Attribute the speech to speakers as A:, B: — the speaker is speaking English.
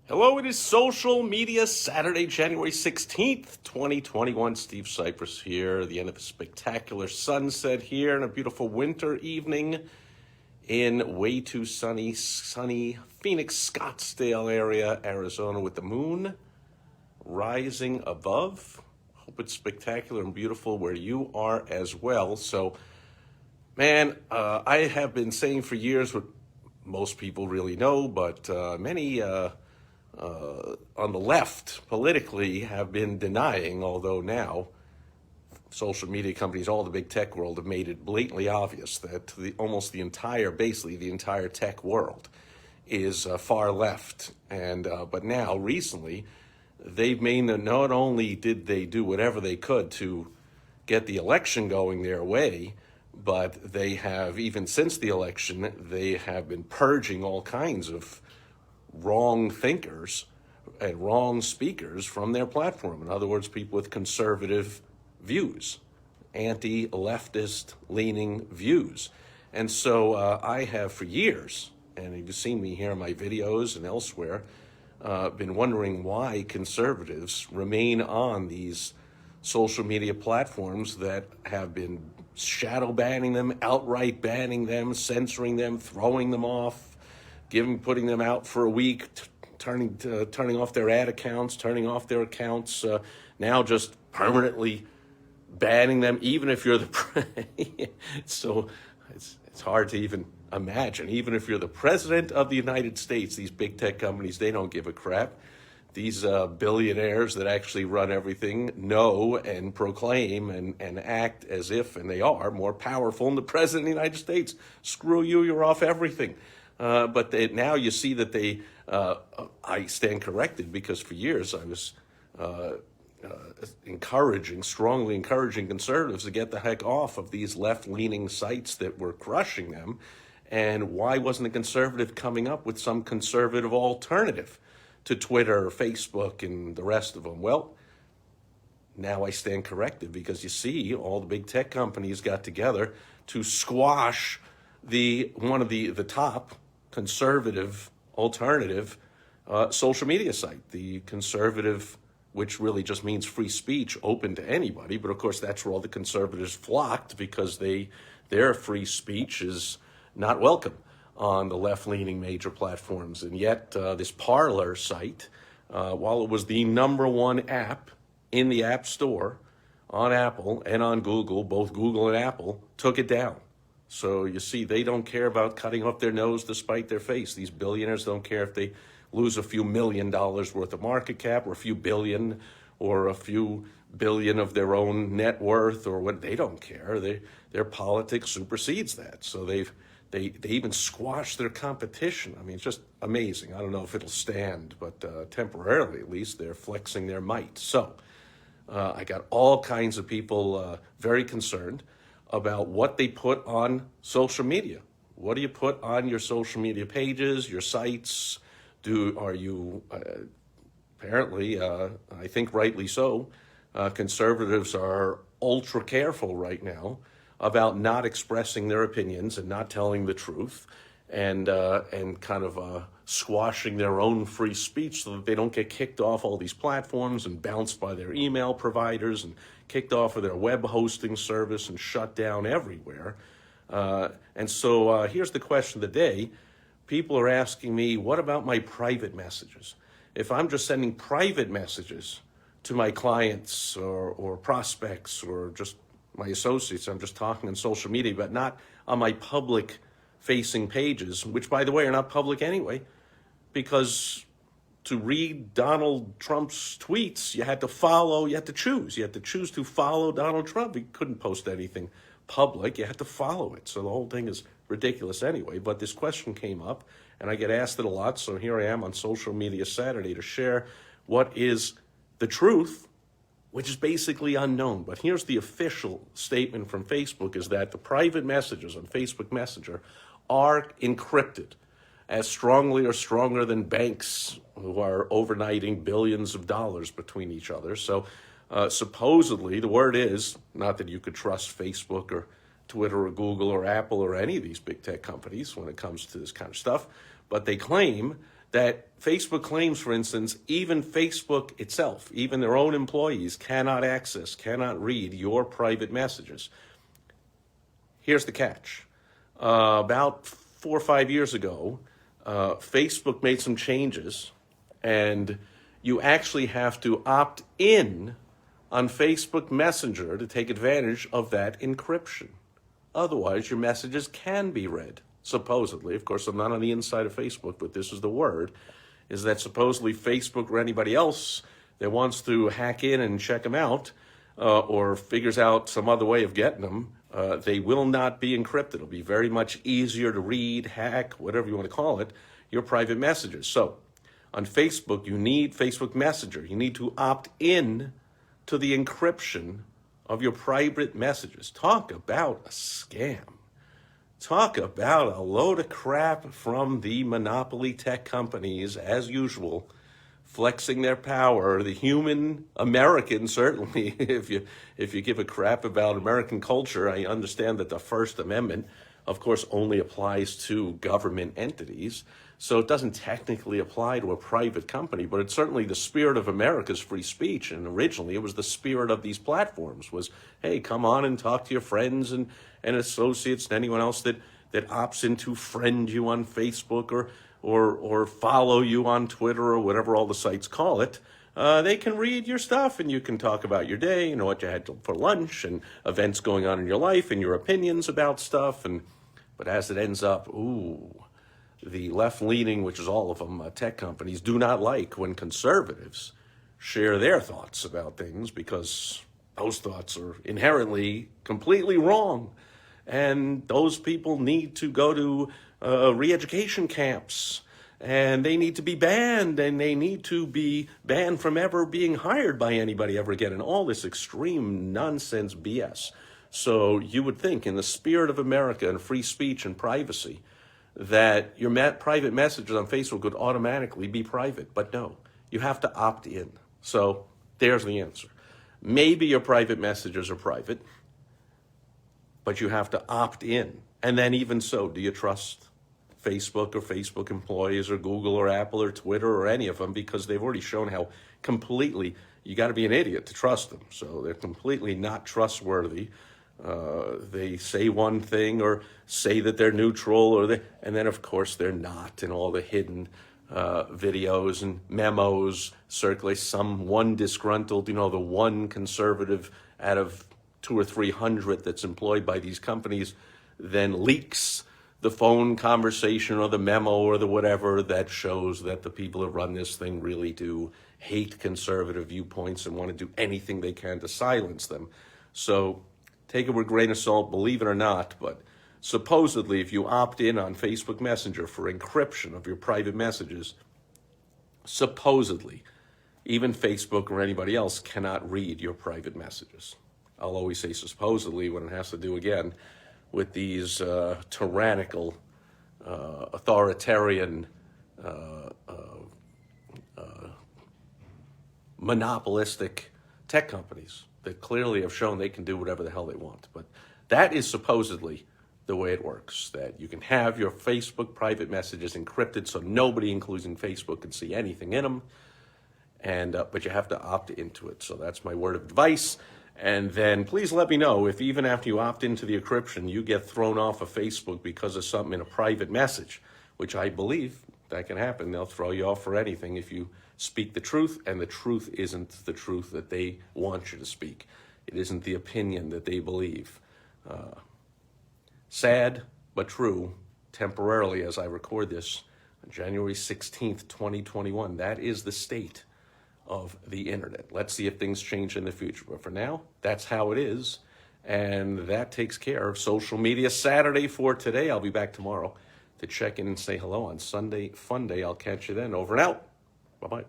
A: Hello, it is Social Media Saturday, January 16th, 2021. Steve Sipress here, the end of a spectacular sunset here and a beautiful winter evening in way too sunny Phoenix, Scottsdale area, Arizona, with the moon rising above. Hope it's spectacular and beautiful where you are as well. So, man, I have been saying for years what most people really know, but many on the left politically have been denying, although now social media companies, all the big tech world, have made it blatantly obvious that basically the entire tech world is far left. And but now recently, they've made that not only did they do whatever they could to get the election going their way, but they have, even since the election, they have been purging all kinds of wrong thinkers and wrong speakers from their platform. In other words, people with conservative views, anti-leftist leaning views. And so I have for years, and you've seen me here in my videos and elsewhere, been wondering why conservatives remain on these social media platforms that have been shadow banning them, outright banning them, censoring them, throwing them off, putting them out for a week, turning off their ad accounts, turning off their accounts, now just permanently banning them, even if you're the so it's hard to even imagine. Even if you're the president of the United States, these big tech companies, they don't give a crap. These billionaires that actually run everything know and proclaim and act as if, and they are, more powerful than the president of the United States. Screw you, you're off everything. But now you see that I stand corrected, because for years I was strongly encouraging conservatives to get the heck off of these left-leaning sites that were crushing them. And why wasn't a conservative coming up with some conservative alternative to Twitter or Facebook and the rest of them? Well, now I stand corrected, because you see all the big tech companies got together to squash one of the top conservative alternative social media site, the conservative, which really just means free speech, open to anybody. But of course, that's where all the conservatives flocked, because their free speech is not welcome on the left-leaning major platforms. And yet this Parler site, while it was the #1 app in the App Store on Apple and on Google, both Google and Apple took it down. So you see, they don't care about cutting off their nose to spite their face. These billionaires don't care if they lose a few $1 million worth of market cap, or a few billion, or a few billion of their own net worth, or what. They don't care. Their politics supersedes that. So they even squashed their competition. I mean, it's just amazing. I don't know if it'll stand, but temporarily at least, they're flexing their might. So I got all kinds of people very concerned about what they put on social media. What do you put on your social media pages, your sites? Are you apparently, I think rightly so, conservatives are ultra careful right now about not expressing their opinions and not telling the truth, and kind of squashing their own free speech, so that they don't get kicked off all these platforms and bounced by their email providers and kicked off of their web hosting service and shut down everywhere. And so here's the question of the day. People are asking me, what about my private messages? If I'm just sending private messages to my clients or prospects or just my associates, I'm just talking on social media, but not on my public-facing pages, which, by the way, are not public anyway, because to read Donald Trump's tweets, you had to choose. You had to choose to follow Donald Trump. You couldn't post anything public. You had to follow it. So the whole thing is ridiculous anyway. But this question came up, and I get asked it a lot, so here I am on Social Media Saturday to share what is the truth, which is basically unknown. But here's the official statement from Facebook, is that the private messages on Facebook Messenger are encrypted as strongly or stronger than banks who are overnighting billions of dollars between each other. So supposedly, the word is, not that you could trust Facebook or Twitter or Google or Apple or any of these big tech companies when it comes to this kind of stuff, but they claim that Facebook claims, for instance, even Facebook itself, even their own employees cannot access, cannot read your private messages. Here's the catch. About 4 or 5 years ago, Facebook made some changes, and you actually have to opt in on Facebook Messenger to take advantage of that encryption. Otherwise, your messages can be read, supposedly. Of course, I'm not on the inside of Facebook, but this is the word, is that supposedly Facebook or anybody else that wants to hack in and check them out or figures out some other way of getting them, they will not be encrypted. It'll be very much easier to read, hack, whatever you want to call it, your private messages. So on Facebook, you need Facebook Messenger. You need to opt in to the encryption of your private messages. Talk about a scam. Talk about a load of crap from the monopoly tech companies, as usual, flexing their power. The human American, certainly, if you give a crap about American culture, I understand that the First Amendment, of course, only applies to government entities. So it doesn't technically apply to a private company, but it's certainly the spirit of America's free speech. And originally it was the spirit of these platforms was, hey, come on and talk to your friends and associates and anyone else that opts in to friend you on Facebook or follow you on Twitter or whatever all the sites call it. They can read your stuff and you can talk about your day, you know, what you had for lunch and events going on in your life and your opinions about stuff. But as it ends up, the left-leaning, which is all of them, tech companies, do not like when conservatives share their thoughts about things because those thoughts are inherently completely wrong. And those people need to go to re-education camps, and they need to be banned, and they need to be banned from ever being hired by anybody ever again, and all this extreme nonsense BS. So you would think, in the spirit of America and free speech and privacy, that your private messages on Facebook would automatically be private. But no, you have to opt in. So there's the answer. Maybe your private messages are private, but you have to opt in. And then even so, do you trust Facebook or Facebook employees or Google or Apple or Twitter or any of them? Because they've already shown how completely, you got to be an idiot to trust them. So they're completely not trustworthy. They say one thing or say that they're neutral, and then of course they're not, and all the hidden videos and memos circulate. One disgruntled, the one conservative out of 200 or 300 that's employed by these companies then leaks the phone conversation or the memo or the whatever that shows that the people that run this thing really do hate conservative viewpoints and want to do anything they can to silence them. So take it with a grain of salt, believe it or not, but supposedly if you opt in on Facebook Messenger for encryption of your private messages, supposedly even Facebook or anybody else cannot read your private messages. I'll always say supposedly when it has to do, again, with these tyrannical, authoritarian, monopolistic tech companies that clearly have shown they can do whatever the hell they want. But that is supposedly the way it works, that you can have your Facebook private messages encrypted so nobody, including Facebook, can see anything in them, but you have to opt into it. So that's my word of advice. And then please let me know if even after you opt into the encryption, you get thrown off of Facebook because of something in a private message, which I believe that can happen. They'll throw you off for anything if you speak the truth, and the truth isn't the truth that they want you to speak. It isn't the opinion that they believe. Sad, but true, temporarily as I record this, on January 16th, 2021. That is the state of the internet. Let's see if things change in the future. But for now, that's how it is. And that takes care of Social Media Saturday for today. I'll be back tomorrow to check in and say hello on Sunday Fun Day. I'll catch you then. Over and out. Bye-bye.